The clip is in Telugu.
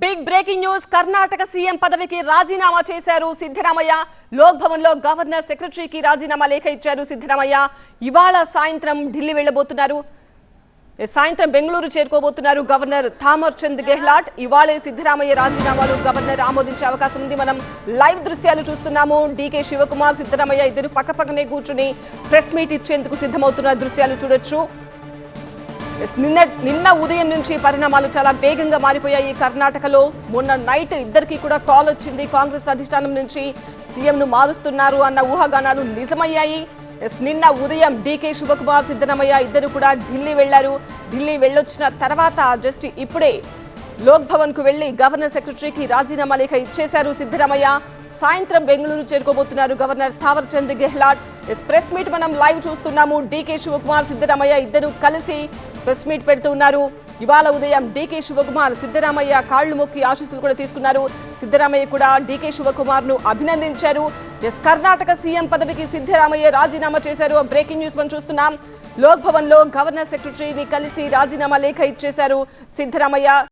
Big breaking news Karnataka CM పదవికి రాజీనామా చేశారు సిద్ధరామయ్య. లోక్ భవన్ లో గవర్నర్ సెక్రటరీకి రాజీనామా లేఖ ఇచ్చారు సిద్ధరామయ్య. ఇవాళ సాయంత్రం ఢిల్లీ వెళ్లబోతున్నారు. సాయంత్రం బెంగళూరు చేరుకోబోతున్నారు గవర్నర్ థామర్ చంద్ గెహ్లాట్. ఇవాళే సిద్ధరామయ్య రాజీనామాలు గవర్నర్ ఆమోదించే అవకాశం ఉంది. మనం లైవ్ దృశ్యాలు చూస్తున్నాము. డీకే శివకుమార్, సిద్ధరామయ్య ఇద్దరు పక్కపక్కనే కూర్చుని ప్రెస్ మీట్ ఇచ్చేందుకు సిద్ధమవుతున్న దృశ్యాలు చూడొచ్చు. నిన్న ఉదయం నుంచి పరిణామాలు చాలా వేగంగా మారిపోయాయి కర్ణాటకలో. మొన్న నైట్ ఇద్దరికి కూడా కాల్ వచ్చింది కాంగ్రెస్ అధిష్టానం నుంచి, సీఎంను మారుస్తున్నారు అన్న ఊహాగానాలు నిజమయ్యాయి. నిన్న ఉదయం డీకే శివకుమార్, సిద్ధరామయ్య ఇద్దరు కూడా ఢిల్లీ వెళ్లారు. ఢిల్లీ వెళ్ళొచ్చిన తర్వాత జస్ట్ ఇప్పుడే లోక్ భవన్ కు వెళ్లి గవర్నర్ సెక్రటరీకి రాజీనామా లేఖ ఇచ్చేశారు సిద్ధరామయ్య. సాయంత్రం బెంగళూరు చేరుకోబోతున్నారు governor Thaawar Chand Gehlot. Press meet మనం లైవ్ చూస్తున్నాము. డీకే శివకుమార్, సిద్ధరామయ్య ఇద్దరు కలిసి ప్రెస్ మీట్ పెడుతూ ఉన్నారు. ఇవాళ ఉదయం డీకే శివకుమార్ సిద్ధరామయ్య కాళ్లు మొక్కి ఆశీస్సులు కూడా తీసుకున్నారు. సిద్ధరామయ్య కూడా డీకే శివకుమార్ ను అభినందించారు. కర్ణాటక సీఎం పదవికి సిద్ధరామయ్య రాజీనామా చేశారు. బ్రేకింగ్ న్యూస్ మనం చూస్తున్నాం. లోక్ భవన్ లో గవర్నర్ సెక్రటరీని కలిసి రాజీనామా లేఖ ఇచ్చేశారు సిద్ధరామయ్య.